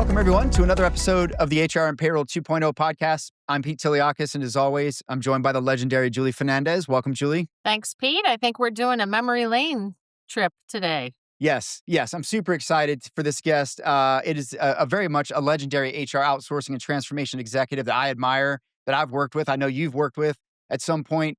Welcome, everyone, to another episode of the HR and Payroll 2.0 podcast. I'm Pete Tiliakis, and as always, I'm joined by the legendary Julie Fernandez. Welcome, Julie. Thanks, Pete. I think we're doing a memory lane trip today. Yes. I'm super excited for this guest. It is a very much a legendary HR outsourcing and transformation executive that I admire, that I've worked with. I know you've worked with at some point.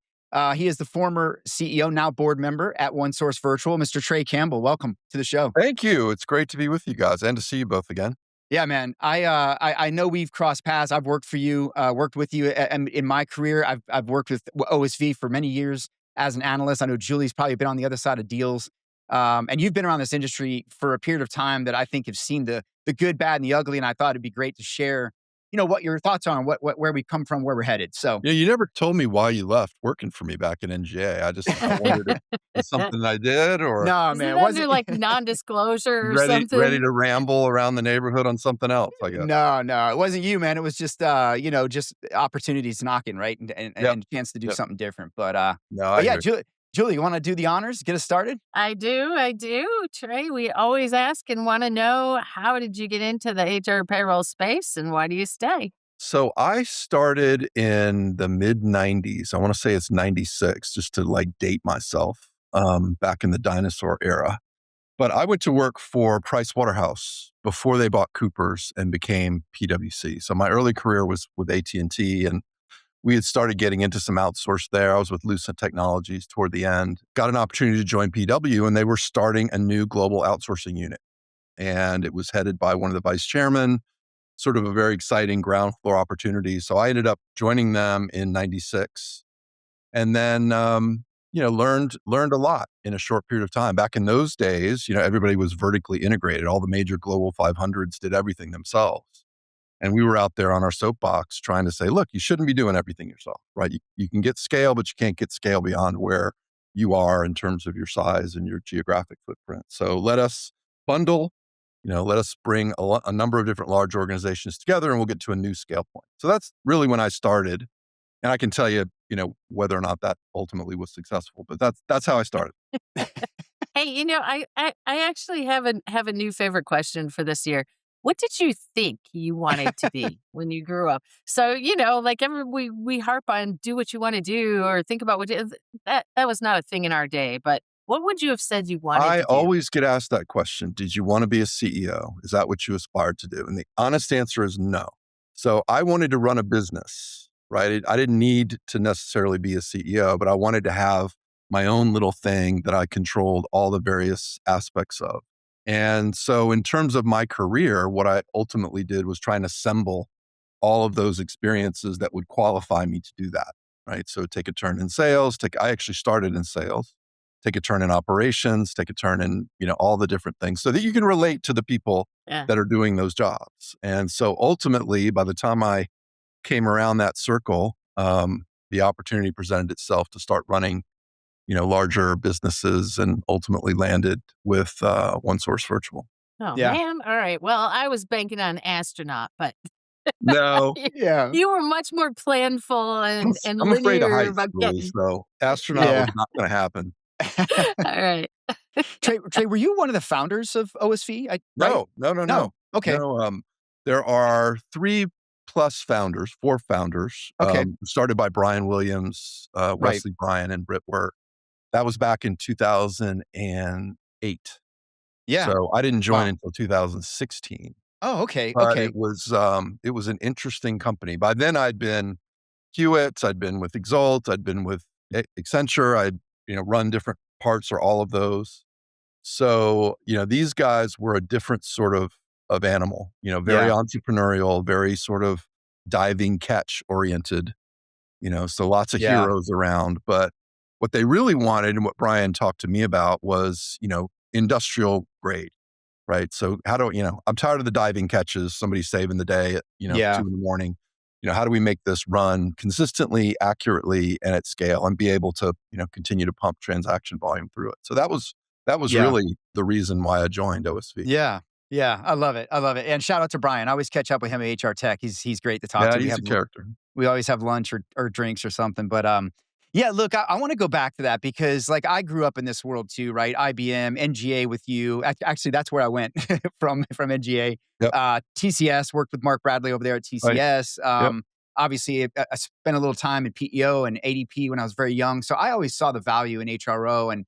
He is the former CEO, now board member at OneSource Virtual, Mr. Trey Campbell. Welcome to the show. Thank you. It's great to be with you guys and to see you both again. Yeah, man. I know we've crossed paths. I've worked with you in my career. I've worked with OSV for many years as an analyst. I know Julie's probably been on the other side of deals. And you've been around this industry for a period of time that I think have seen the good, bad, and the ugly. And I thought it'd be great to share, what your thoughts are on where we come from, where we're headed. So yeah, you never told me why you left working for me back in NGA. I wondered if it's something I did or no, man, it wasn't like non-disclosure or ready something. to ramble around the neighborhood on something else, I guess. No, it wasn't you, man. It was just just opportunities knocking, right, and a chance to do something different. But Julie, you want to do the honors? Get us started? I do. Trey, we always ask and want to know, how did you get into the HR payroll space and why do you stay? So I started in the mid 90s. I want to say it's 96, just to date myself, back in the dinosaur era. But I went to work for Price Waterhouse before they bought Coopers and became PwC. So my early career was with AT&T, and we had started getting into some outsource there. I was with Lucent Technologies toward the end. Got an opportunity to join PW, and they were starting a new global outsourcing unit. And it was headed by one of the vice chairmen, sort of a very exciting ground floor opportunity. So I ended up joining them in 96. And then, learned a lot in a short period of time. Back in those days, everybody was vertically integrated. All the major global 500s did everything themselves. And we were out there on our soapbox trying to say, look, you shouldn't be doing everything yourself, right? You can get scale, but you can't get scale beyond where you are in terms of your size and your geographic footprint. So let us bundle, let us bring a number of different large organizations together, and we'll get to a new scale point. So that's really when I started. And I can tell you, whether or not that ultimately was successful, but that's how I started. Hey, I actually have a new favorite question for this year. What did you think you wanted to be when you grew up? So, we harp on do what you want to do or think about that was not a thing in our day. But what would you have said you wanted to do? I always get asked that question. Did you want to be a CEO? Is that what you aspired to do? And the honest answer is no. So I wanted to run a business, right? I didn't need to necessarily be a CEO, but I wanted to have my own little thing that I controlled all the various aspects of. And so in terms of my career, what I ultimately did was try and assemble all of those experiences that would qualify me to do that, right? So take a turn in sales, I actually started in sales, take a turn in operations, take a turn in, all the different things so that you can relate to the people that are doing those jobs. And so ultimately, by the time I came around that circle, the opportunity presented itself to start running larger businesses, and ultimately landed with OneSource Virtual. Oh, man. All right. Well, I was banking on astronaut, but no. You were much more planful and I'm linear afraid of heights, about Julie, so astronaut was not going to happen. All right. Trey, were you one of the founders of OSV? No. Okay. No, there are 4 founders. Okay. Started by Brian Williams, Wesley Bryan, and Britt Wirt. That was back in 2008. Yeah. So I didn't join until 2016. Oh, okay. But okay. It was an interesting company. By then I'd been Hewitt, I'd been with Exalt, I'd been with Accenture, I'd run different parts or all of those. So, these guys were a different sort of animal, very entrepreneurial, very sort of diving catch oriented, so lots of heroes around. But what they really wanted, and what Brian talked to me about, was, industrial grade, right? So how do, I'm tired of the diving catches, somebody saving the day at, 2 a.m. How do we make this run consistently, accurately, and at scale, and be able to, continue to pump transaction volume through it? So that was really the reason why I joined OSV. Yeah, I love it. And shout out to Brian. I always catch up with him at HR Tech. He's great to talk to. He's a character. We always have lunch or drinks or something. But Yeah, look, I want to go back to that because like I grew up in this world too, right? IBM, NGA with you. Actually, that's where I went from NGA. Yep. TCS, worked with Mark Bradley over there at Right. TCS. Yep. Obviously, I spent a little time in PEO and ADP when I was very young. So I always saw the value in HRO.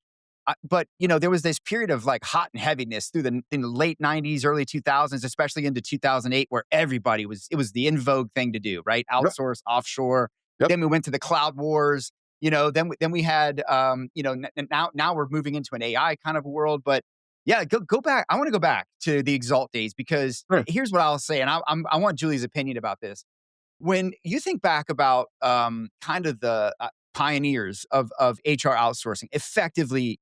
But there was this period of like hot and heaviness through in the late 90s, early 2000s, especially into 2008, where it was the in vogue thing to do, right? Yep. Outsource, offshore. Yep. Then we went to the cloud wars. Then we had, now we're moving into an AI kind of a world. But yeah, go back. I want to go back to the Exalt days because Sure. here's what I'll say, and I want Julie's opinion about this. When you think back about kind of the pioneers of HR outsourcing, effectively,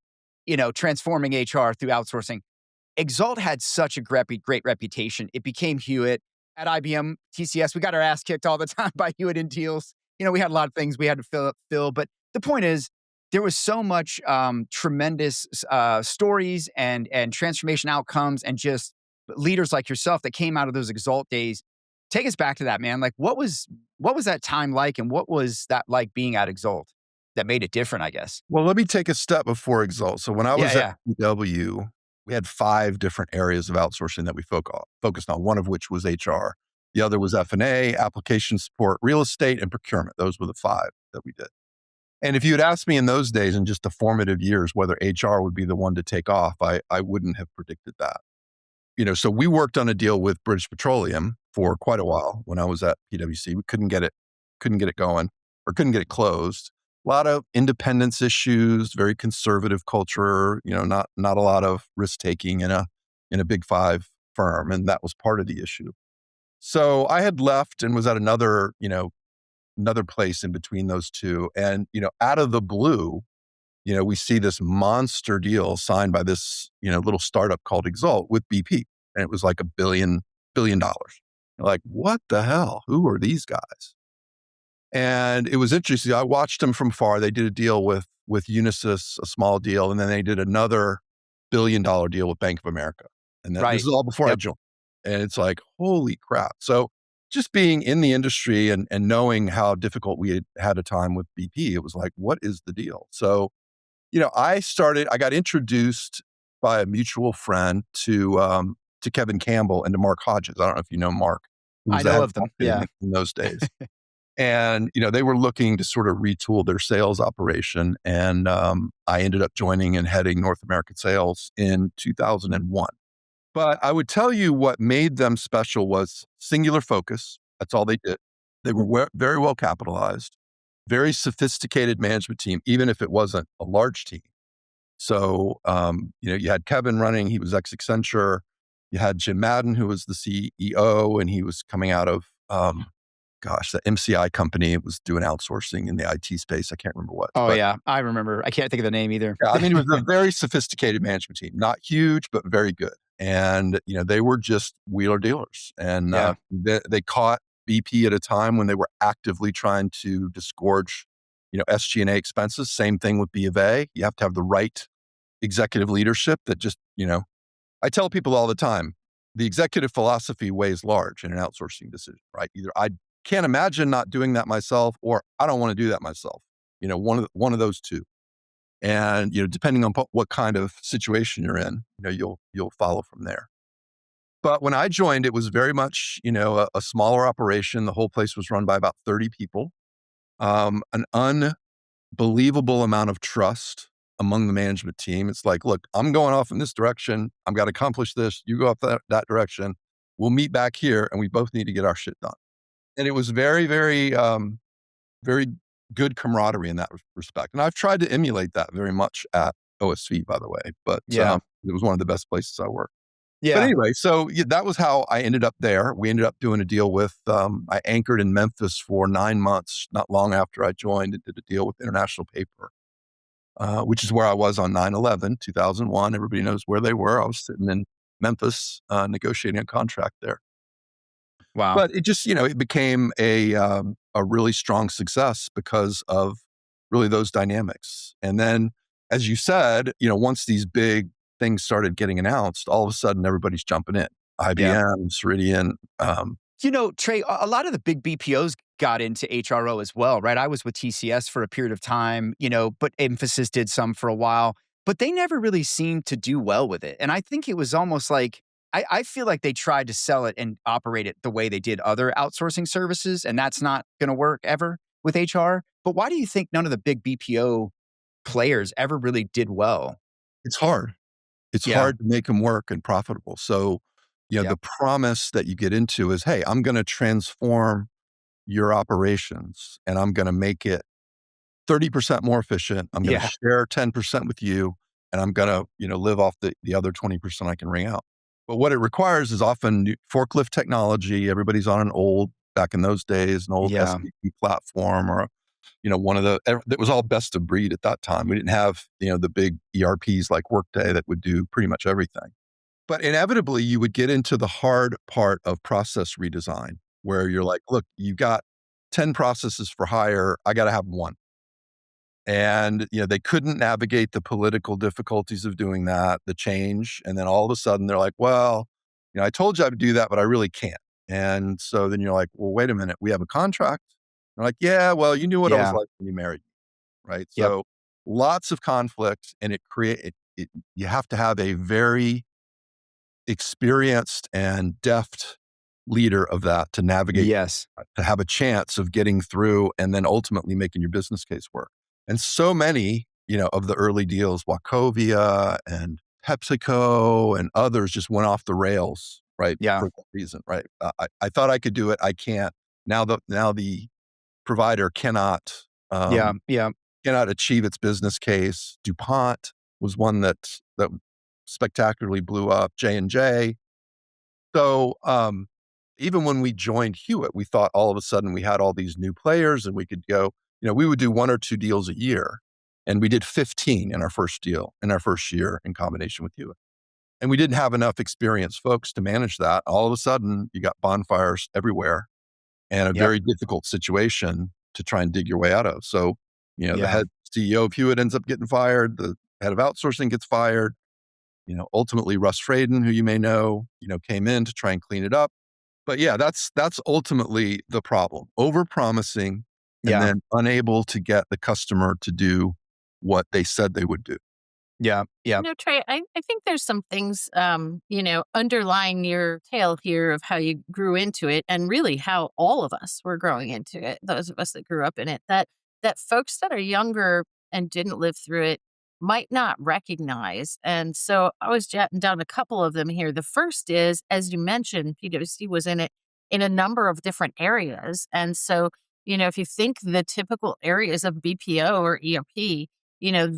transforming HR through outsourcing, Exalt had such a great reputation. It became Hewitt at IBM, TCS. We got our ass kicked all the time by Hewitt and Teals. We had a lot of things we had to fill. But the point is, there was so much tremendous stories and transformation outcomes, and just leaders like yourself that came out of those Exalt days. Take us back to that, man. Like, what was that time like, and what was that like being at Exalt that made it different? I guess. Well, let me take a step before Exalt. So when I was Yeah. at PW, we had 5 different areas of outsourcing that we focused on, one of which was HR. The other was F&A, application support, real estate, and procurement. Those were the 5 that we did. And if you had asked me in those days, in just the formative years, whether HR would be the one to take off, I wouldn't have predicted that. So we worked on a deal with British Petroleum for quite a while when I was at PwC. We couldn't get it going, or couldn't get it closed. A lot of independence issues, very conservative culture, not a lot of risk taking in a big 5 firm. And that was part of the issue. So I had left and was at another place in between those two. And, out of the blue, we see this monster deal signed by this, little startup called Exalt with BP. And it was like $1 billion. Like, what the hell? Who are these guys? And it was interesting. I watched them from far. They did a deal with Unisys, a small deal. And then they did another $1 billion deal with Bank of America. And this is all before I joined. And it's like, holy crap. So just being in the industry and knowing how difficult we had a time with BP, it was like, what is the deal? So, I got introduced by a mutual friend to Kevin Campbell and to Mark Hodges. I don't know if you know Mark. I know of them. Yeah. In those days. And, they were looking to sort of retool their sales operation. And I ended up joining and heading North American sales in 2001. But I would tell you what made them special was singular focus. That's all they did. They were very well capitalized, very sophisticated management team, even if it wasn't a large team. So, you had Kevin running, he was ex-Accenture. You had Jim Madden, who was the CEO, and he was coming out of, the MCI company. It was doing outsourcing in the IT space. I can't remember what. Oh, yeah. I remember. I can't think of the name either. Yeah, it was a very sophisticated management team. Not huge, but very good. And, they were just wheeler dealers. And they caught BP at a time when they were actively trying to disgorge, SG&A expenses. Same thing with B of A. You have to have the right executive leadership that just, I tell people all the time, the executive philosophy weighs large in an outsourcing decision, right? Either I can't imagine not doing that myself, or I don't want to do that myself. One of those two. And, depending on what kind of situation you're in, you'll follow from there. But when I joined, it was very much, a smaller operation. The whole place was run by about 30 people. An unbelievable amount of trust among the management team. It's like, look, I'm going off in this direction. I've got to accomplish this. You go off that direction. We'll meet back here, and we both need to get our shit done. And it was very, very, very good camaraderie in that respect. And I've tried to emulate that very much at OSV, by the way. But it was one of the best places I worked. Yeah. But anyway, so that was how I ended up there. We ended up doing a deal with, I anchored in Memphis for 9 months, not long after I joined, and did a deal with International Paper, which is where I was on 9/11, 2001. Everybody knows where they were. I was sitting in Memphis negotiating a contract there. Wow. But it just, it became a really strong success because of really those dynamics. And then, as you said, once these big things started getting announced, all of a sudden everybody's jumping in. IBM, Ceridian, Trey, a lot of the big BPOs got into HRO as well, right? I was with TCS for a period of time, but Emphasis did some for a while, but they never really seemed to do well with it. And I think it was almost like, I feel like they tried to sell it and operate it the way they did other outsourcing services, and that's not going to work ever with HR. But why do you think none of the big BPO players ever really did well? It's hard. It's Yeah. hard to make them work and profitable. So, the Yep. promise that you get into is, hey, I'm going to transform your operations and I'm going to make it 30% more efficient. I'm going to Yeah. share 10% with you and I'm going to, live off the other 20% I can wring out. But what it requires is often forklift technology. Everybody's on an old, back in those days, an old Yeah. SAP platform or, one of that was all best of breed at that time. We didn't have, the big ERPs like Workday that would do pretty much everything. But inevitably, you would get into the hard part of process redesign where you're like, look, you got 10 processes for hire. I got to have one. And, they couldn't navigate the political difficulties of doing that, the change. And then all of a sudden they're like, well, I told you I would do that, but I really can't. And so then you're like, well, wait a minute. We have a contract. They're like, yeah, well, you knew what I was Yeah. like when you married me, right? Yep. So lots of conflict and you have to have a very experienced and deft leader of that to navigate, Yes. to have a chance of getting through and then ultimately making your business case work. And so many, of the early deals, Wachovia and PepsiCo and others just went off the rails, right? Yeah. For that reason, right? I thought I could do it. I can't. Now the provider Yeah. um, Yeah. cannot achieve its business case. DuPont was one that spectacularly blew up. J&J. So even when we joined Hewitt, we thought all of a sudden we had all these new players and we could go, we would do 1 or 2 deals a year. And we did 15 in our first year in combination with Hewitt. And we didn't have enough experienced folks to manage that. All of a sudden, you got bonfires everywhere and a Yep. very difficult situation to try and dig your way out of. So, the Yeah. head CEO of Hewitt ends up getting fired. The head of outsourcing gets fired. Ultimately Russ Fraden, who you may know, came in to try and clean it up. But yeah, that's ultimately the problem. Over-promising and Yeah. then unable to get the customer to do what they said they would do. Yeah. Yeah. Trey, I think there's some things, underlying your tale here of how you grew into it and really how all of us were growing into it, those of us that grew up in it, that folks that are younger and didn't live through it might not recognize. And so I was jotting down a couple of them here. The first is, as you mentioned, PwC was in it in a number of different areas. And so, if you think the typical areas of BPO or ERP,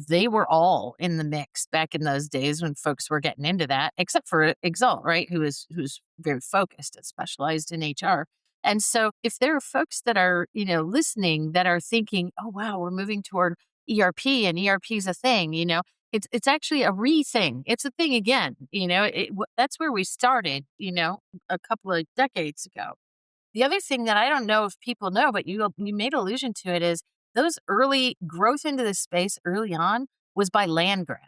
they were all in the mix back in those days when folks were getting into that, except for Exalt, right? Who's very focused and specialized in HR. And so if there are folks that are, listening that are thinking, oh wow, we're moving toward ERP and ERP is a thing, it's actually a thing. It's a thing again, that's where we started, a couple of decades ago. The other thing that I don't know if people know, but you made allusion to it, is those early growth into this space early on was by land grab.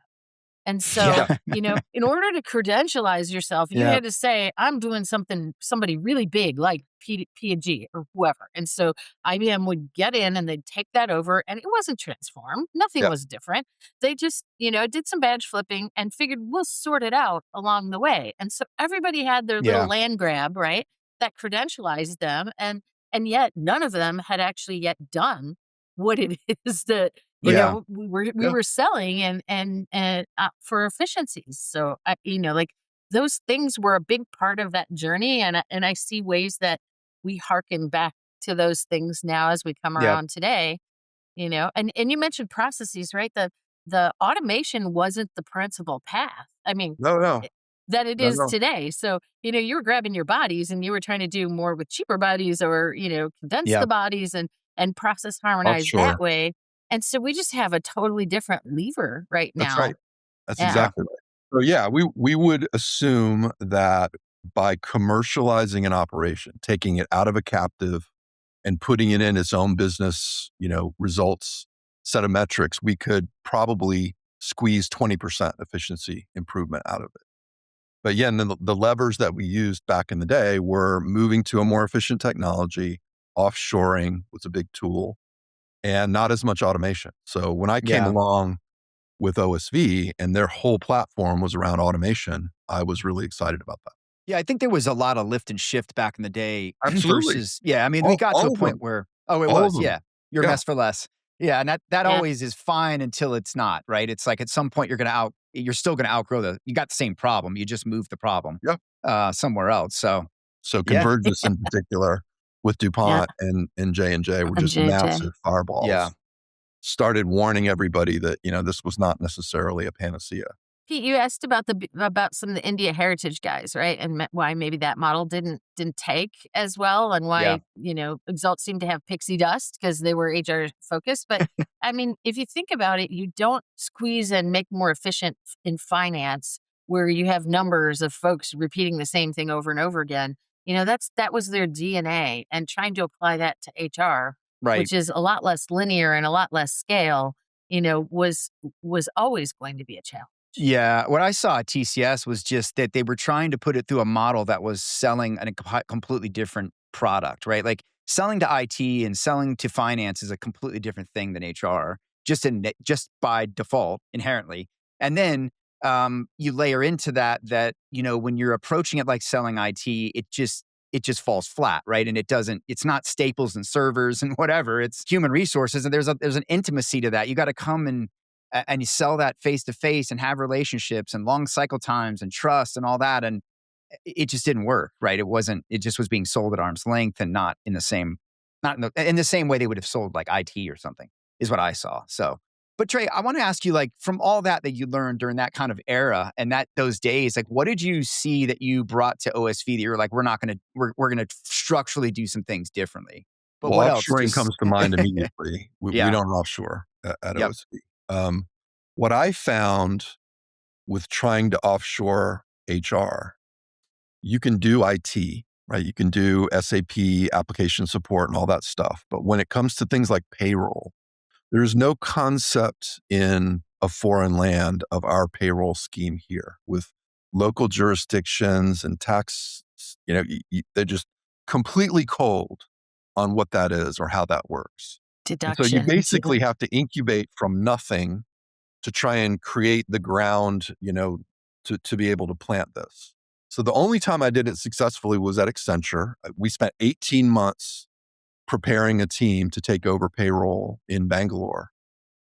And so, Yeah. in order to credentialize yourself, you Yeah. had to say, I'm doing somebody really big like P&G or whoever. And so IBM would get in and they'd take that over and it wasn't transformed. Nothing Yeah. was different. They just, did some badge flipping and figured we'll sort it out along the way. And so everybody had their little Yeah. land grab, right? That credentialized them. And yet none of them had actually yet done what it is that Yeah. we Yeah. were selling and for efficiencies. So like those things were a big part of that journey, and I see ways that we harken back to those things now as we come Yeah. around today. And you mentioned processes, right? The automation wasn't the principal path. I mean, No, no, it- that it no, is no. today. So, you were grabbing your bodies and you were trying to do more with cheaper bodies or, condense Yeah. the bodies and process harmonize Offshore. that way. And so we just have a totally different lever right That's now. right. That's Yeah. Yeah. exactly right. So yeah, we would assume that by commercializing an operation, taking it out of a captive and putting it in its own business, results set of metrics, we could probably squeeze 20% efficiency improvement out of it. But yeah, and then the levers that we used back in the day were moving to a more efficient technology. Offshoring was a big tool, and not as much automation. So when I came Yeah. along with OSV and their whole platform was around automation, I was really excited about that. Yeah, I think there was a lot of lift and shift back in the day Absolutely. versus, yeah, I mean, we got to a All of point them. where, oh, it All of was, them. yeah, you're a Yeah. mess for less. Yeah, and that Yeah. always is fine until it's not, right? It's like at some point you're still gonna outgrow you got the same problem. You just move the problem Yeah. somewhere else. So So yeah, Convergys in particular with Yeah. DuPont and J&J were And just JJ. massive fireballs. yeah, Started warning everybody that, this was not necessarily a panacea. Pete, you asked about about some of the India heritage guys, right? And why maybe that model didn't take as well, and yeah, why Exalt seemed to have pixie dust because they were HR focused. But I mean, if you think about it, you don't squeeze and make more efficient in finance where you have numbers of folks repeating the same thing over and over again. That was their DNA, and trying to apply that to HR, right. which is a lot less linear and a lot less scale, was always going to be a challenge. Yeah, what I saw at TCS was just that they were trying to put it through a model that was selling completely different product, right? Like selling to IT and selling to finance is a completely different thing than HR, just by default inherently. And then you layer into that when you're approaching it like selling IT, it just falls flat, right? And it's not staples and servers and whatever. It's human resources, and there's an intimacy to that. You got to come and you sell that face to face and have relationships and long cycle times and trust and all that. And it just didn't work, right? It just was being sold at arm's length and not in the same way they would have sold like IT or something is what I saw. So, but Trey, I want to ask you, like, from all that you learned during that kind of era and those days, like, what did you see that you brought to OSV that you're like, we're going to structurally do some things differently? But Well, what else? offshoring Just, comes to mind immediately. We yeah. don't offshore at Yep. OSV. What I found with trying to offshore HR, you can do IT, right? You can do SAP application support and all that stuff. But when it comes to things like payroll, there's no concept in a foreign land of our payroll scheme here with local jurisdictions and tax, they're just completely cold on what that is or how that works. And so you Deductions. basically have to incubate from nothing to try and create the ground, to be able to plant this. So the only time I did it successfully was at Accenture. We spent 18 months preparing a team to take over payroll in Bangalore.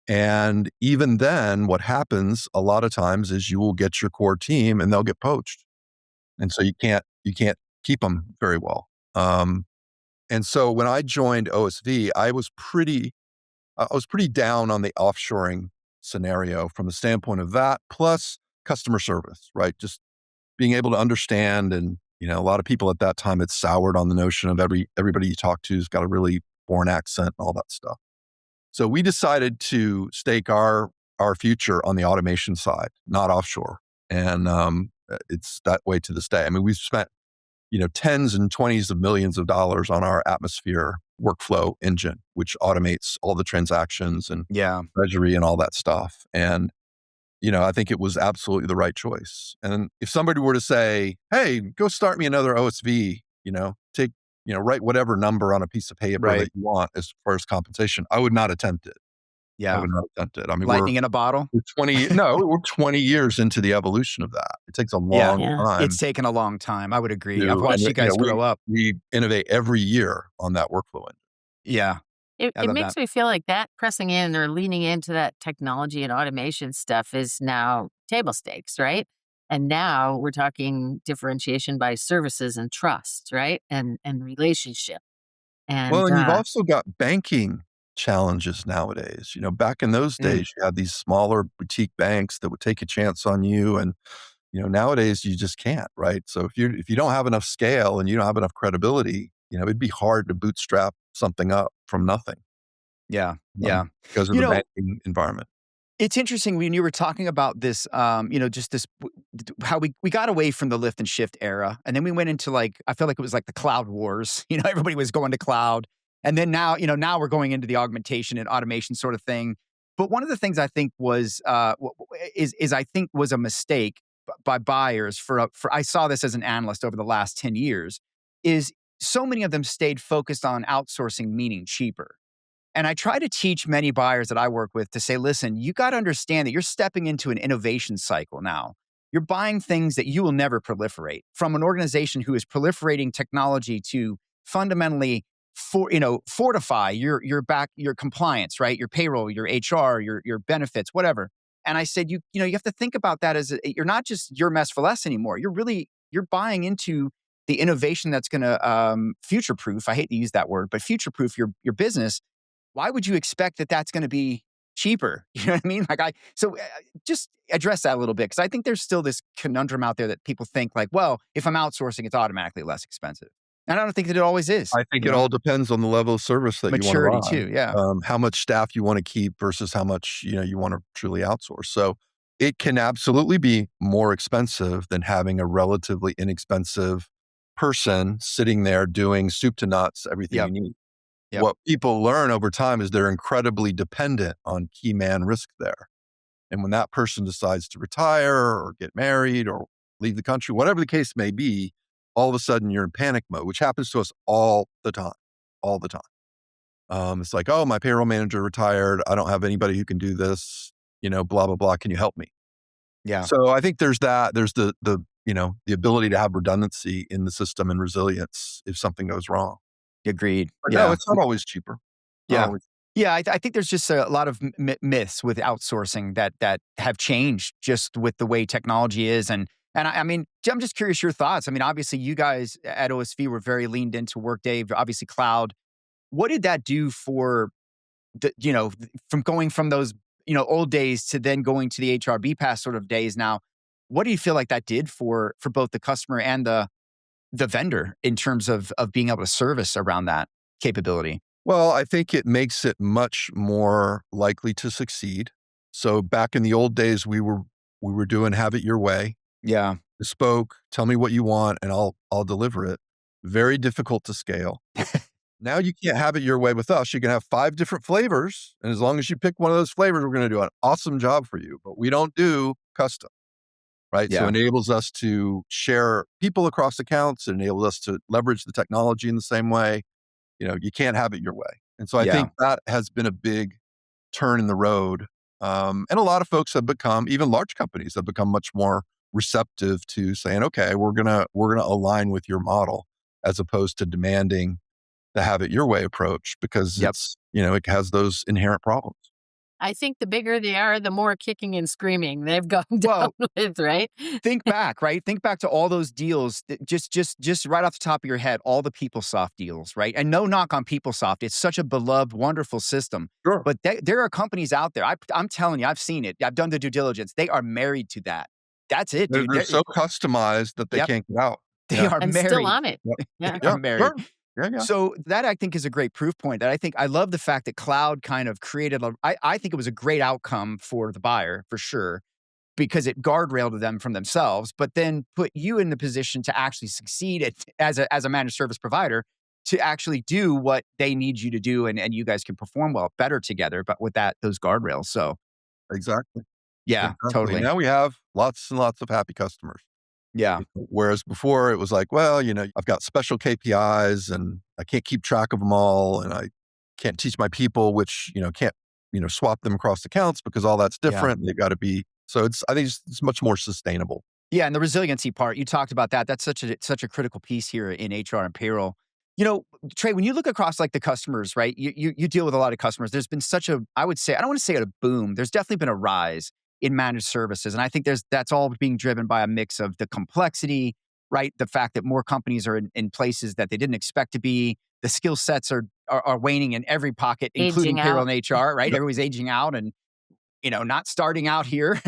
And even then, what happens a lot of times is you will get your core team and they'll get poached. And so you can't keep them very well. And so when I joined OSV, I was pretty down on the offshoring scenario from the standpoint of that, plus customer service, right? Just being able to understand. And, a lot of people at that time had soured on the notion of everybody you talk to has got a really foreign accent and all that stuff. So we decided to stake our future on the automation side, not offshore. And it's that way to this day. I mean, we've spent, tens and 20s of millions of dollars on our Atmosphere workflow engine, which automates all the transactions and Yeah. treasury and all that stuff. And, I think it was absolutely the right choice. And if somebody were to say, hey, go start me another OSV, take, write whatever number on a piece of paper Right. that you want as far as compensation, I would not attempt it. I Yeah. would not attempt it. I mean, Lightning in a bottle. we're 20 years into the evolution of that. It takes a Yeah. long Yeah. time It's taken a long time. I would agree. I've to, and watched you guys grow up. we innovate every year on that workflow engine. Yeah. It I it love makes that. me feel like that pressing in or leaning into that technology and automation stuff is now table stakes, right? And now we're talking differentiation by services and trust, right? And relationship. Well, And and you've also got banking challenges nowadays. Back in those Mm, days, you had these smaller boutique banks that would take a chance on you, and nowadays you just can't, right? So if you don't have enough scale and you don't have enough credibility, it'd be hard to bootstrap something up from nothing yeah. Yeah. because of You the know, banking environment. it's interesting when you were talking about this, just this, how we got away from the lift and shift era. And then we went into I feel like it was like the cloud wars, everybody was going to cloud. And then now we're going into the augmentation and automation sort of thing. But one of the things I think was, is I think was a mistake by buyers for I saw this as an analyst over the last 10 years is so many of them stayed focused on outsourcing, meaning cheaper. And I try to teach many buyers that I work with to say, listen, you got to understand that you're stepping into an innovation cycle now. You're buying things that you will never proliferate from an organization who is proliferating technology to fundamentally fortify your compliance, right? Your payroll, your HR, your benefits, whatever. And I said, you have to think about that as you're not just your mess for less anymore. You're buying into the innovation that's going to future proof. I hate to use that word, but future proof your business. Why would you expect that that's going to be cheaper? You know what I mean? Just address that a little bit because I think there's still this conundrum out there that people think like, well, if I'm outsourcing, it's automatically less expensive. And I don't think that it always is. I think it all depends on the level of service that maturity you want to too. Yeah. how much staff you want to keep versus how much, you want to truly outsource. So it can absolutely be more expensive than having a relatively inexpensive person sitting there doing soup to nuts, everything you need. Yep. What people learn over time is they're incredibly dependent on key man risk there. And when that person decides to retire or get married or leave the country, whatever the case may be, all of a sudden you're in panic mode, which happens to us all the time. It's like, oh, my payroll manager retired. I don't have anybody who can do this, blah, blah, blah. Can you help me? Yeah. So I think there's that. There's the ability to have redundancy in the system and resilience if something goes wrong. Agreed. But yeah. no, it's not always cheaper. Yeah. Yeah, I think there's just a lot of myths with outsourcing that have changed just with the way technology is. And I mean, I'm just curious your thoughts. I mean, obviously you guys at OSV were very leaned into Workday, obviously cloud. What did that do for from going from those, old days to then going to the HR BPaaS sort of days now? What do you feel like that did for both the customer and the vendor in terms of being able to service around that capability? Well, I think it makes it much more likely to succeed. So back in the old days, we were doing have it your way. Yeah. Bespoke, tell me what you want and I'll deliver it. Very difficult to scale. Now you can't have it your way with us. You can have 5 different flavors. And as long as you pick one of those flavors, we're going to do an awesome job for you. But we don't do custom, right? Yeah. So it enables us to share people across accounts. It enables us to leverage the technology in the same way. You can't have it your way. And so I think that has been a big turn in the road. And a lot of folks have become, even large companies have become much more receptive to saying, okay, we're going to align with your model as opposed to demanding the have it your way approach because it's, it has those inherent problems. I think the bigger they are, the more kicking and screaming they've gone down with, right? Think back, right? Think back to all those deals, just right off the top of your head, all the PeopleSoft deals, right? And no knock on PeopleSoft. It's such a beloved, wonderful system. Sure. But there are companies out there, I'm telling you, I've seen it. I've done the due diligence. They are married to that. That's it, dude. They're so customized that they can't get out. They are and married. Still on it. They are married. Sure. Yeah. So that I think is a great proof point that I love the fact that cloud kind of created, I think it was a great outcome for the buyer for sure, because it guardrailed them from themselves, but then put you in the position to actually succeed as a managed service provider to actually do what they need you to do. And you guys can perform better together, but with those guardrails. So. Exactly. Yeah, totally. Now we have lots and lots of happy customers. Yeah. Whereas before it was like, well, I've got special KPIs and I can't keep track of them all. And I can't teach my people, which, can't, swap them across accounts because all that's different. They've got to be, so I think it's much more sustainable. Yeah. And the resiliency part, you talked about that. That's such a critical piece here in HR and payroll. Trey, when you look across like the customers, right, you deal with a lot of customers. There's been I would say, I don't want to say a boom. There's definitely been a rise in managed services. And I think that's all being driven by a mix of the complexity, right? The fact that more companies are in places that they didn't expect to be. The skill sets are waning in every pocket, including payroll and HR, right? Everybody's aging out and, not starting out here.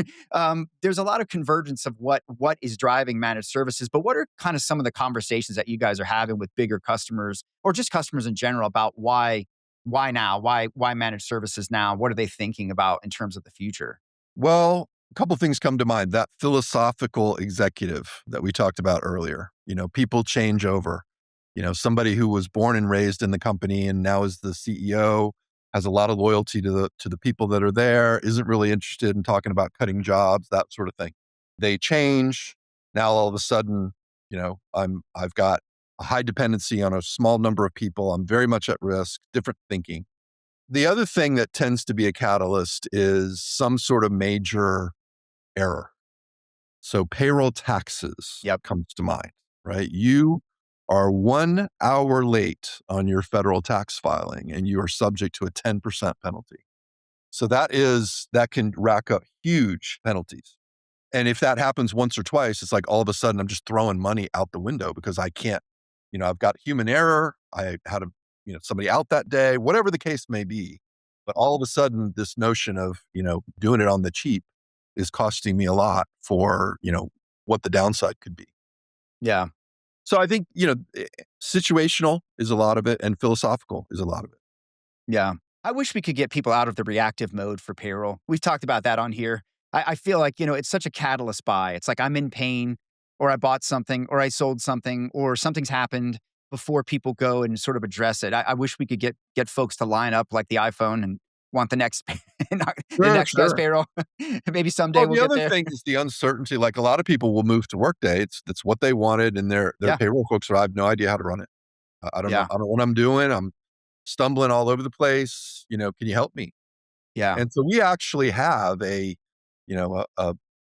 There's a lot of convergence of what is driving managed services, but what are kind of some of the conversations that you guys are having with bigger customers or just customers in general about why now? Why managed services now? What are they thinking about in terms of the future? Well, a couple of things come to mind. That philosophical executive that we talked about earlier, people change over. Somebody who was born and raised in the company and now is the CEO, has a lot of loyalty to the people that are there, isn't really interested in talking about cutting jobs, that sort of thing. They change. Now all of a sudden, I've got a high dependency on a small number of people. I'm very much at risk, different thinking. The other thing that tends to be a catalyst is some sort of major error. So payroll taxes Yep. comes to mind, right? You are 1 hour late on your federal tax filing and you are subject to a 10% penalty. So that can rack up huge penalties. And if that happens once or twice, it's like all of a sudden I'm just throwing money out the window because I can't, I've got human error. I had somebody out that day, whatever the case may be. But all of a sudden, this notion of, doing it on the cheap is costing me a lot for, what the downside could be. Yeah. So I think, situational is a lot of it and philosophical is a lot of it. Yeah. I wish we could get people out of the reactive mode for payroll. We've talked about that on here. I feel like, it's such a catalyst buy. It's like I'm in pain, or I bought something, or I sold something, or something's happened before people go and sort of address it. I wish we could get folks to line up like the iPhone and want the next the Sure, next best sure. payroll. Maybe someday Well, we'll the get other there. thing is the uncertainty. Like a lot of people will move to Workday. That's what they wanted, and their Yeah. payroll folks are, I have no idea how to run it. I don't know. Yeah. I don't know what I'm doing. I'm stumbling all over the place. Can you help me? Yeah. And so we actually have a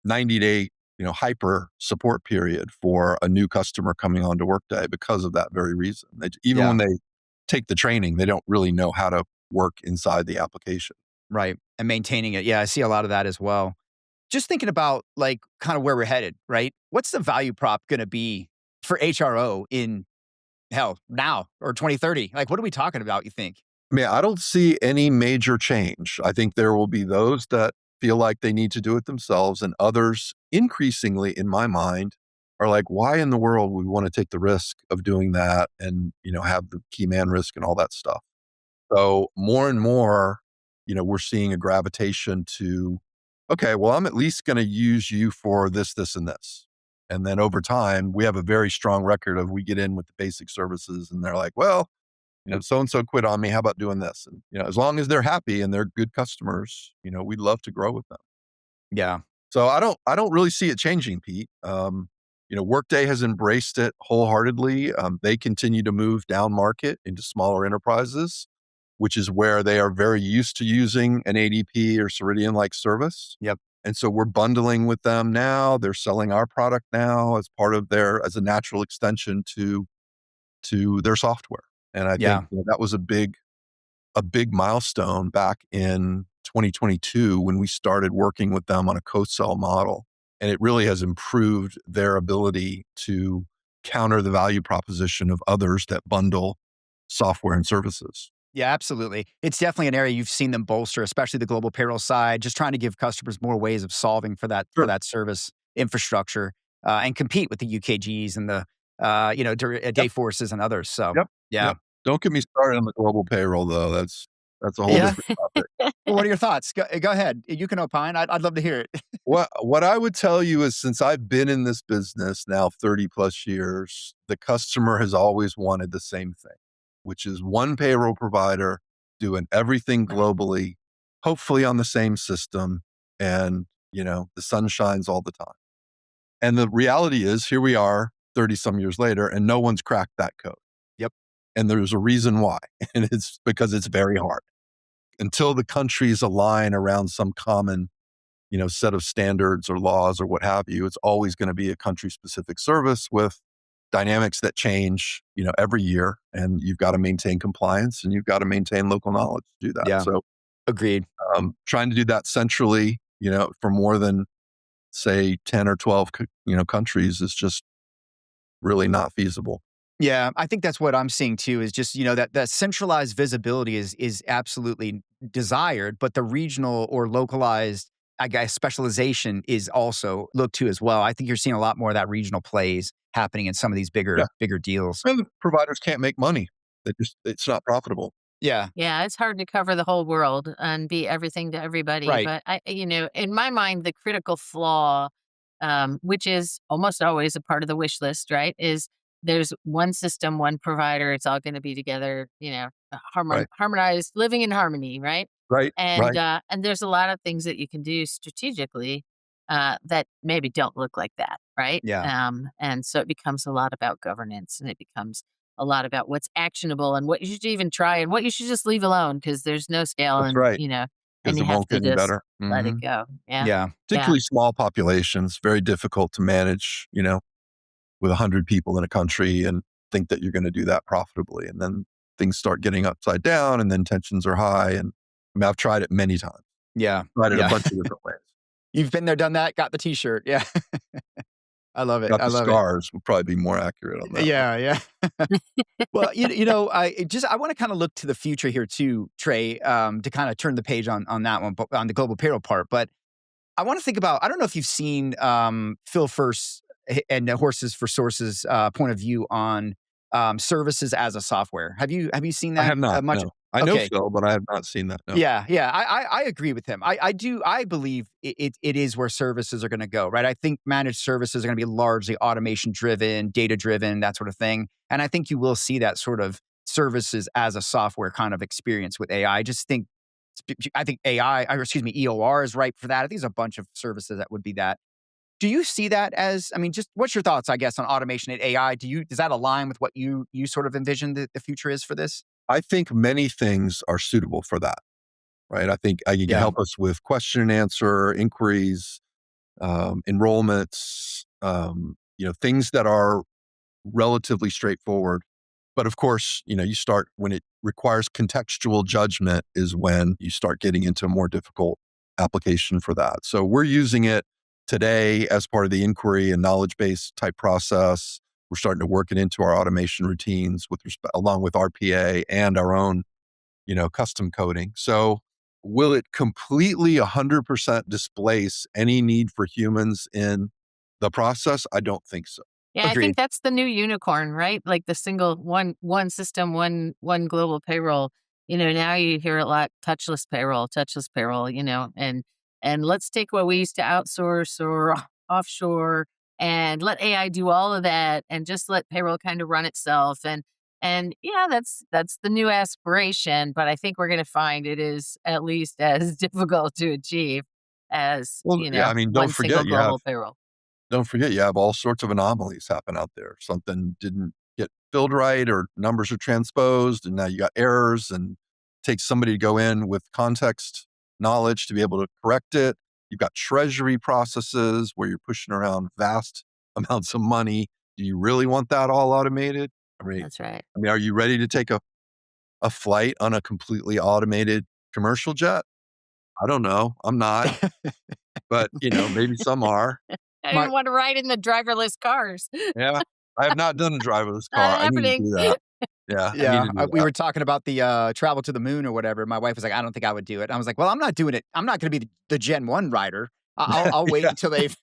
90-day, hyper support period for a new customer coming onto Workday because of that very reason. Even Yeah. when they take the training, they don't really know how to work inside the application. Right. And maintaining it. Yeah. I see a lot of that as well. Just thinking about like kind of where we're headed, right? What's the value prop going to be for HRO in hell now or 2030? Like, what are we talking about, you think? I don't see any major change. I think there will be those that feel like they need to do it themselves, and others, increasingly in my mind, are like, why in the world would we want to take the risk of doing that and, have the key man risk and all that stuff? So more and more, we're seeing a gravitation to, okay, well, I'm at least going to use you for this, this, and this. And then over time, we have a very strong record of we get in with the basic services and they're like, well, so-and-so quit on me. How about doing this? And, as long as they're happy and they're good customers, we'd love to grow with them. Yeah. So I don't really see it changing, Pete. Workday has embraced it wholeheartedly. They continue to move down market into smaller enterprises, which is where they are very used to using an ADP or Ceridian-like service. Yep. And so we're bundling with them now. They're selling our product now as part of as a natural extension to their software. And I Yeah. think that was a big milestone back in 2022 when we started working with them on a co-sell model. And it really has improved their ability to counter the value proposition of others that bundle software and services. Yeah, absolutely. It's definitely an area you've seen them bolster, especially the global payroll side, just trying to give customers more ways of solving for Sure. that service infrastructure and compete with the UKGs and the Yep. Dayforces and others. So Yep. yeah. Yep. Don't get me started on the global payroll though. That's a whole Yeah. different topic. Well, what are your thoughts? Go ahead. You can opine. I'd love to hear it. What I would tell you is since I've been in this business now 30 plus years, the customer has always wanted the same thing, which is one payroll provider doing everything globally, hopefully on the same system, and the sun shines all the time. And the reality is here we are 30 some years later and no one's cracked that code. Yep. And there's a reason why. And it's because it's very hard. Until the countries align around some common set of standards or laws or what have you, it's always going to be a country specific service with dynamics that change, every year. And you've got to maintain compliance and you've got to maintain local knowledge to do that. Yeah. So Agreed. trying to do that centrally, for more than say 10 or 12, countries is just really not feasible. Yeah, I think that's what I'm seeing too, is just, that centralized visibility is absolutely desired, but the regional or localized, I guess, specialization is also looked to as well. I think you're seeing a lot more of that regional plays happening in some of these Yeah. bigger deals. And the providers can't make money. It's not profitable. Yeah, Yeah, it's hard to cover the whole world and be everything to everybody. right. But in my mind, the critical flaw, which is almost always a part of the wish list, right, is there's one system, one provider. It's all going to be together, Right. harmonized, living in harmony, right? Right. And Right. and there's a lot of things that you can do strategically that maybe don't look like that, right? Yeah. And so it becomes a lot about governance, and it becomes a lot about what's actionable and what you should even try and what you should just leave alone because there's no scale, That's and right, and because you it have won't to get any just better. let it go. Yeah, Yeah. yeah, Particularly small populations, very difficult to manage, with 100 people in a country and think that you're going to do that profitably. And then things start getting upside down and then tensions are high. And I mean, I've tried it many times, Yeah. tried it a Yeah. bunch of different ways. You've been there, done that, got the t-shirt. Yeah. I love it. Got I the love it. scars would probably be more accurate on that one. Yeah. Yeah. Well, I want to kind of look to the future here too, Trey, to kind of turn the page on that one, but on the global payroll part. But I want to think about, I don't know if you've seen Phil First and the Horses for Sources point of view on services as a software. Have you seen I that have not, much? no. I know Okay. Phil, but I have not seen that, no. Yeah, yeah, I agree with him. I believe it is where services are going to go, right? I think managed services are going to be largely automation driven, data driven, that sort of thing. And I think you will see that sort of services as a software kind of experience with AI. I think AI, or excuse me, EOR is ripe for that. I think there's a bunch of services that would be that. Do you see that as, I mean, just what's your thoughts, I guess, on automation and AI? Does that align with what you sort of envision the future is for this? I think many things are suitable for that, right? I think you can Yeah, help us with question and answer, inquiries, enrollments, things that are relatively straightforward. But of course, you start when it requires contextual judgment is when you start getting into a more difficult application for that. So we're using it today as part of the inquiry and knowledge base type process. We're starting to work it into our automation routines along with RPA and our own, custom coding. So will it completely 100% displace any need for humans in the process? I don't think so. yeah. I think agreed. that's the new unicorn, right? Like the single one system, one global payroll. Now you hear a lot touchless payroll. And let's take what we used to outsource or offshore and let AI do all of that and just let payroll kind of run itself. And yeah, that's the new aspiration, but I think we're going to find it is at least as difficult to achieve as, Well, yeah, I mean, one single global payroll. don't forget you have all sorts of anomalies happen out there. Something didn't get filled right or numbers are transposed and now you got errors and it takes somebody to go in with context knowledge to be able to correct it. You've got treasury processes where you're pushing around vast amounts of money. Do you really want that all automated? I mean, That's right. are you ready to take a flight on a completely automated commercial jet? I don't know. I'm not, but maybe some are. I My didn't want to ride in the driverless cars. Yeah. I have not done a driverless Not car. I need to happening. do that. Yeah, I need Yeah, to do we that. were talking about the travel to the moon or whatever. My wife was like, "I don't think I would do it." I was like, "Well, I'm not doing it. I'm not going to be the Gen 1 rider. I'll wait Yeah. until they've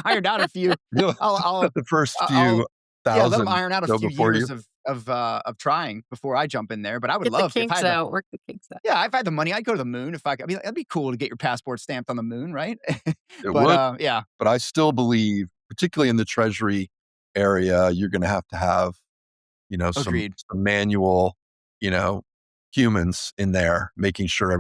ironed out a few. You'll I'll let the first I'll few yeah, let them thousand iron out a go few before you. years of trying before I jump in there. But I would Get the love if I kinks had the out. Work the kinks out. yeah, if I had the money, I'd go to the moon. If I could, I mean, that'd be cool to get your passport stamped on the moon, right? It But would, yeah, but I still believe, particularly in the treasury area, you're gonna have to have, some agreed. manual, you know, humans in there making sure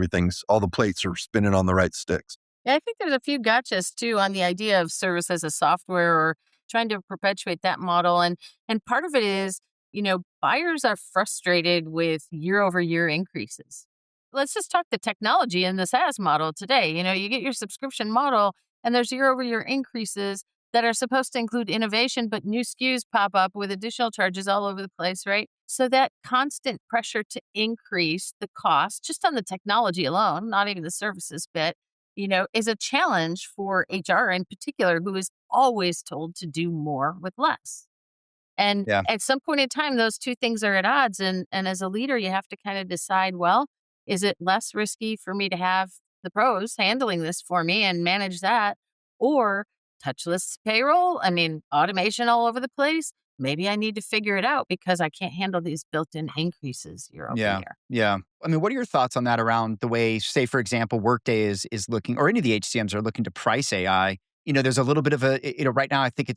all the plates are spinning on the right sticks. Yeah, I think there's a few gotchas too on the idea of service as a software or trying to perpetuate that model. And part of it is, buyers are frustrated with year over year increases. Let's just talk the technology in the SaaS model today. You get your subscription model and there's year over year increases that are supposed to include innovation, but new SKUs pop up with additional charges all over the place, right? So that constant pressure to increase the cost just on the technology alone, not even the services bit, is a challenge for HR in particular, who is always told to do more with less. And Yeah, at some point in time, those two things are at odds. And as a leader, you have to kind of decide, well, is it less risky for me to have the pros handling this for me and manage that? Or touchless payroll? I mean, automation all over the place. Maybe I need to figure it out because I can't handle these built in increases year over yeah, year. yeah. I mean, what are your thoughts on that around the way, say, for example, Workday is looking, or any of the HCMs are looking to price AI? There's a little bit of right now, I think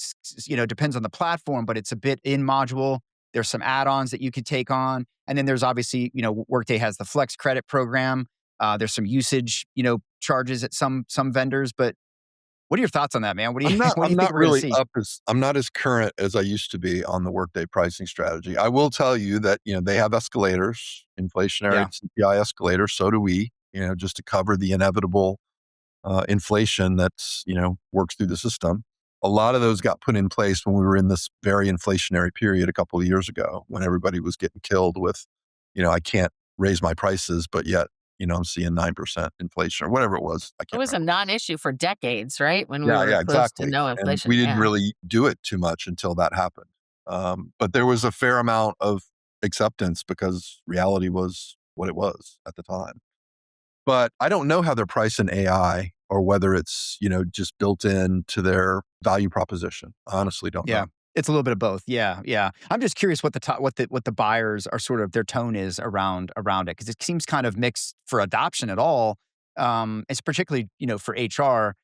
depends on the platform, but it's a bit in module. There's some add-ons that you could take on. And then there's obviously, Workday has the Flex Credit program. There's some usage, charges at some vendors. But What are your thoughts on that, man? What do you what do I'm you think not we're going to really see? I'm not as current as I used to be on the Workday pricing strategy. I will tell you that, they have escalators, inflationary Yeah, CPI escalators. So do we, just to cover the inevitable inflation that's, works through the system. A lot of those got put in place when we were in this very inflationary period a couple of years ago when everybody was getting killed with, I can't raise my prices, but yet, I'm seeing 9% inflation or whatever it was. I It can't was a remember. non-issue for decades, right? When we Yeah, were yeah, close to exactly. no And inflation. we didn't Yeah. really do it too much until that happened. But there was a fair amount of acceptance because reality was what it was at the time. But I don't know how they're pricing AI or whether it's, just built into their value proposition. I honestly don't yeah. know. It's a little bit of both. Yeah, yeah. I'm just curious what the what the buyers are sort of their tone is around it because it seems kind of mixed for adoption at all. It's particularly for HR.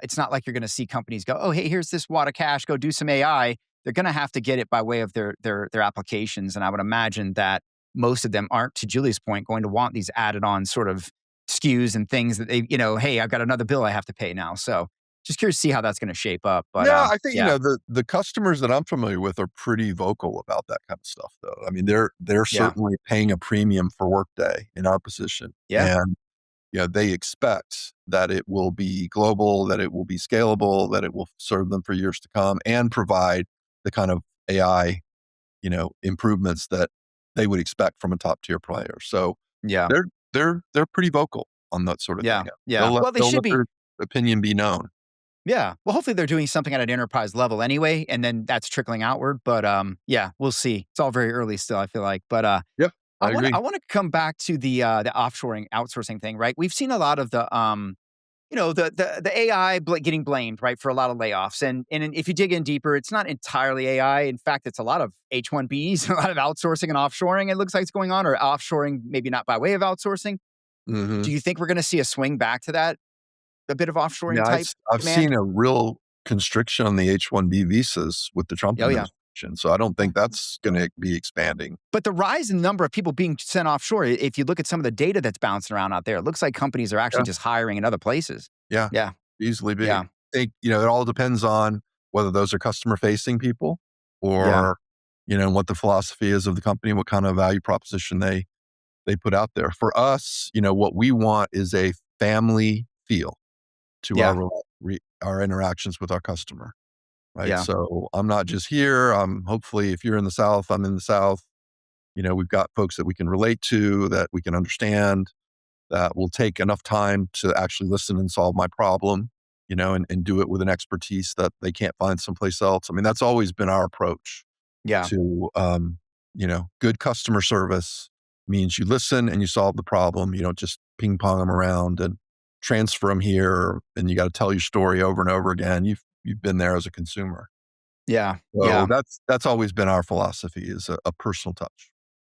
It's not like you're going to see companies go, oh hey, here's this wad of cash, go do some AI. They're going to have to get it by way of their applications, and I would imagine that most of them aren't, to Julie's point, going to want these added on sort of SKUs and things that they hey, I've got another bill I have to pay now. So just curious to see how that's going to shape up. But Yeah, I think, yeah, the customers that I'm familiar with are pretty vocal about that kind of stuff though. I mean, they're yeah, certainly paying a premium for Workday in our position. yeah, And they expect that it will be global, that it will be scalable, that it will serve them for years to come and provide the kind of AI, improvements that they would expect from a top tier player. So yeah. they're they're pretty vocal on that sort of Yeah, thing. yeah. Well, they They'll should let be. their opinion be known. Yeah. Well, hopefully they're doing something at an enterprise level anyway, and then that's trickling outward. But yeah, we'll see. It's all very early still, I feel like. But Yep, I I agree. want to come back to the offshoring outsourcing thing, right? We've seen a lot of the the AI getting blamed, right, for a lot of layoffs. And if you dig in deeper, it's not entirely AI. In fact, it's a lot of H-1Bs, a lot of outsourcing and offshoring. It looks like it's going on, or offshoring, maybe not by way of outsourcing. Mhm. Do you think we're going to see a swing back to that, a bit of offshoring Yeah, type I've demand? seen a real constriction on the H-1B visas with the Trump Oh yeah. administration, so I don't think that's gonna be expanding. But the rise in number of people being sent offshore, if you look at some of the data that's bouncing around out there, it looks like companies are actually Yeah, just hiring in other places. yeah, Yeah, easily be. yeah, I think, it all depends on whether those are customer-facing people yeah, or, what the philosophy is of the company, what kind of value proposition they put out there. For us, what we want is a family feel to yeah, our interactions with our customer, right? yeah, So, I'm not just here, hopefully, if you're in the South, I'm in the South. We've got folks that we can relate to, that we can understand, that will take enough time to actually listen and solve my problem, and do it with an expertise that they can't find someplace else. I mean, that's always been our approach yeah, to, good customer service means you listen and you solve the problem. You don't just ping pong them around and transfer them here, and you got to tell your story over and over again. You've been there as a consumer. yeah, So yeah. that's always been our philosophy is a personal touch.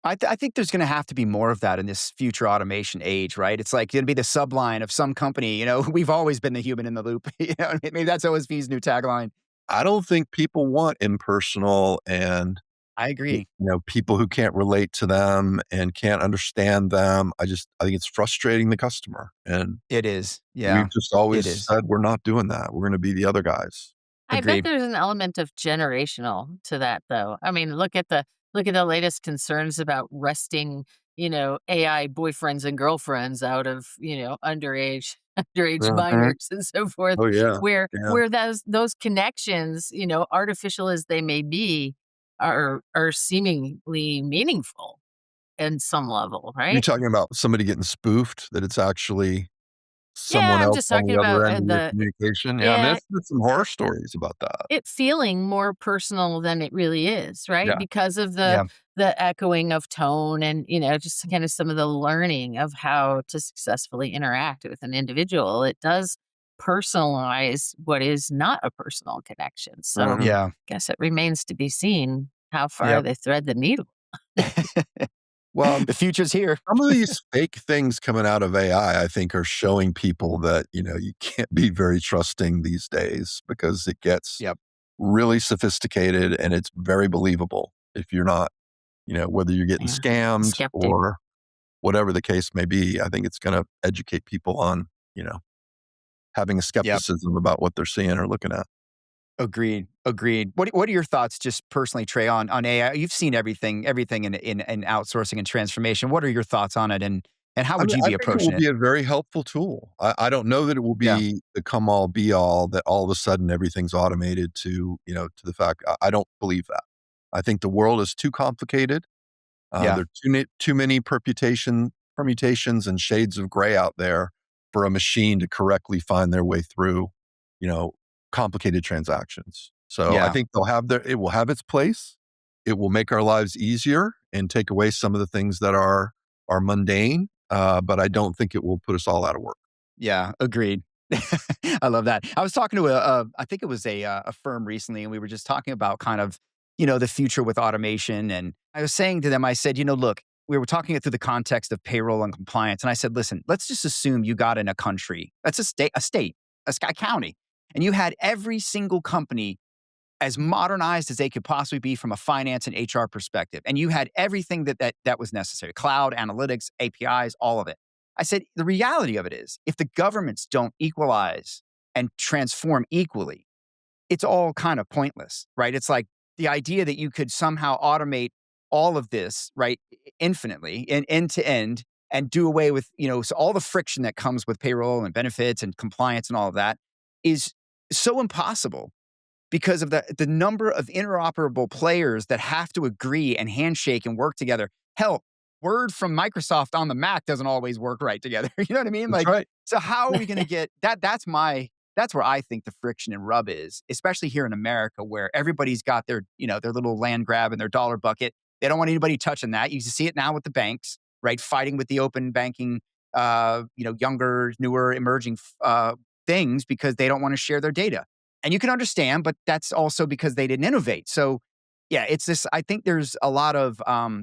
I think there's going to have to be more of that in this future automation age, right? It's like going to be the subline of some company. We've always been the human in the loop. Maybe that's OSV's new tagline. I don't think people want impersonal and I agree. people who can't relate to them and can't understand them. I think it's frustrating the customer. And It is. Yeah, we've just it always is. said we're not doing that. We're going to be the other guys. I bet Agreed. there's an element of generational to that, though. I mean, look at the latest concerns about wresting, AI boyfriends and girlfriends out of, underage underage Mhm. minors and so forth, Oh yeah. where Yeah. where those connections, artificial as they may be, are seemingly meaningful in some level, You're right? talking about somebody getting spoofed, that it's actually Yeah, someone I'm else just on talking the other about end of your communication. Yeah. I mean, yeah, there's some horror stories about that. it feeling more personal than it really is, right? Yeah. Because of Yeah, the echoing of tone and, just kind of some of the learning of how to successfully interact with an individual. It does personalize what is not a personal connection. So, Mhm. yeah, guess it remains to be seen how far yep. they thread the needle. Well, The future's here. some of these fake things coming out of AI, I think, are showing people that, you can't be very trusting these days because it gets Yep. really sophisticated and it's very believable if you're not, whether you're getting Yeah. scammed Skeptic. or whatever the case may be. I think it's going to educate people on, having a Yep. skepticism about what they're seeing or looking at. Agreed. Agreed. What are your thoughts, just personally, Trey, on AI? You've seen everything in outsourcing and transformation. What are your thoughts on it, and how I would mean, you I be think it will approaching it? be a very helpful tool. I don't know that it will Yeah. be the come all be all, that all of a sudden everything's automated to, to the fact. I don't believe that. I think the world is too complicated. Yeah. There are too many permutations and shades of gray out there for a machine to correctly find their way through, you know, complicated transactions. So I Yeah. think it will have its place. It will make our lives easier and take away some of the things that are mundane. But I don't think it will put us all out of work. Yeah, agreed. I love that. I was talking to I think it was a firm recently, and we were just talking about kind of, the future with automation. And I was saying to them, I said, look, we were talking it through the context of payroll and compliance. And I said, listen, let's just assume you got in a country, that's a county, and you had every single company as modernized as they could possibly be from a finance and HR perspective. And you had everything that was necessary: cloud, analytics, APIs, all of it. I said, the reality of it is, if the governments don't equalize and transform equally, it's all kind of pointless, right? It's like the idea that you could somehow automate all of this, right, infinitely and end to end, and do away with, so all the friction that comes with payroll and benefits and compliance and all of that is so impossible, because of the number of interoperable players that have to agree and handshake and work together. Hell, Word from Microsoft on the Mac doesn't always work right together. You know what I mean? That's Like, right. so how are we going to get that? That's where I think the friction and rub is, especially here in America, where everybody's got their little land grab and their dollar bucket. They don't want anybody touching that. You see it now with the banks, right? Fighting with the open banking, younger, newer, emerging things, because they don't want to share their data. And you can understand, but that's also because they didn't innovate. So, yeah, it's this. I think there's a lot of,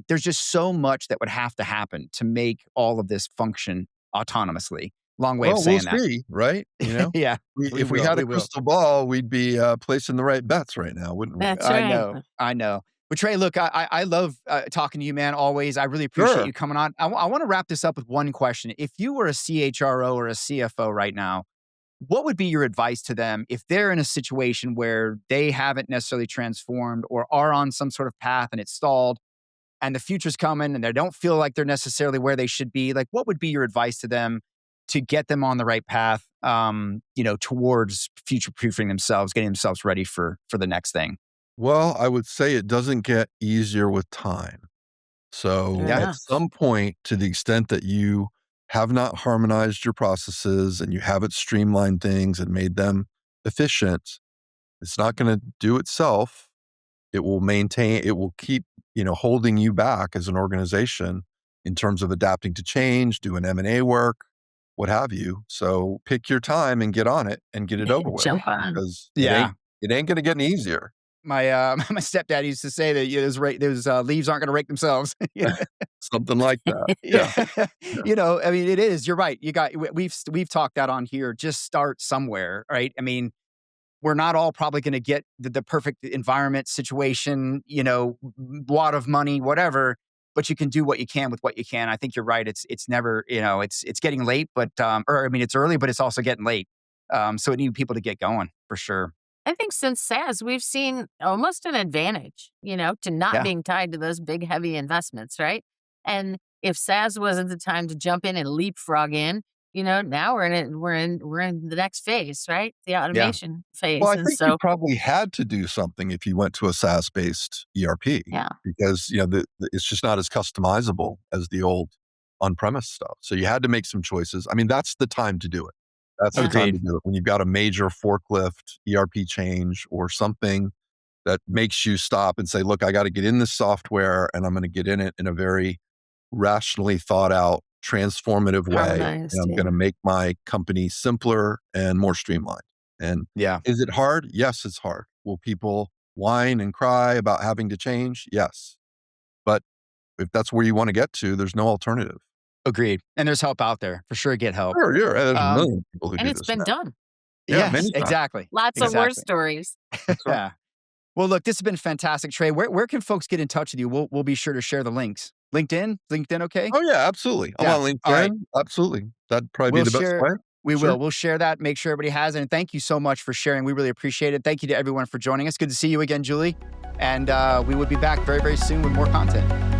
there's just so much that would have to happen to make all of this function autonomously. Long way of Well, we'll saying that. see, right? Yeah, we If we will. had a We will. crystal ball, we'd be placing the right bets right now, wouldn't we? That's I right. know. I know. But Trey, look, I love talking to you, man. Always. I really appreciate Sure. you coming on. I want to wrap this up with one question. If you were a CHRO or a CFO right now, what would be your advice to them if they're in a situation where they haven't necessarily transformed or are on some sort of path and it's stalled and the future's coming and they don't feel like they're necessarily where they should be? Like, what would be your advice to them to get them on the right path, towards future proofing themselves, getting themselves ready for the next thing? Well, I would say it doesn't get easier with time. Fair So Yeah. at enough. some point, to the extent that you have not harmonized your processes and you haven't streamlined things and made them efficient, it's not going to do itself. It will keep, holding you back as an organization in terms of adapting to change, doing M&A work, what have you. So pick your time and get on it and get it over with, Jump on. because Yeah. it ain't going to get any easier. My my stepdad used to say that, those leaves aren't going to rake themselves. Something like that. Yeah. Yeah. Yeah. I mean, it is. You're right. We've talked that on here. Just start somewhere, right? I mean, we're not all probably going to get the perfect environment, situation, wad of money, whatever. But you can do what you can with what you can. I think you're right. It's never, it's getting late, but or I mean, it's early, but it's also getting late. So it needs people to get going for sure. I think since SaaS, we've seen almost an advantage, to not Yeah. being tied to those big, heavy investments, right? And if SaaS wasn't the time to jump in and leapfrog in, now we're in the next phase, right? The Yeah. automation Well, phase. I And think you so, probably had to do something if you went to a SaaS-based ERP, yeah, because, it's just not as customizable as the old on-premise stuff. So you had to make some choices. I mean, that's the time to do it. That's the yeah. time to Agreed. do it when you've got a major forklift ERP change or something that makes you stop and say, "Look, I got to get in this software, and I'm going to get in it in a very rationally thought out, transformative way, and Harmonized, I'm going yeah. to make my company simpler and more streamlined." And Yeah. is it hard? Yes, it's hard. Will people whine and cry about having to change? Yes. But if that's where you want to get to, there's no alternative. Agreed. And there's help out there for sure. Get help. Sure, yeah, there's a Um, million people who And do it's this been now. done. Yeah, yes, many times. exactly. Lots of war Exactly. stories. That's right. Yeah. Well, look, this has been fantastic, Trey. Where can folks get in touch with you? We'll be sure to share the links. LinkedIn? LinkedIn, okay? Oh, yeah, absolutely. I'm Yeah. on All right. LinkedIn. Absolutely. That'd probably be We'll the best share way. We Sure. will. We'll share that, make sure everybody has it. And thank you so much for sharing. We really appreciate it. Thank you to everyone for joining us. Good to see you again, Julie. And we will be back very, very soon with more content.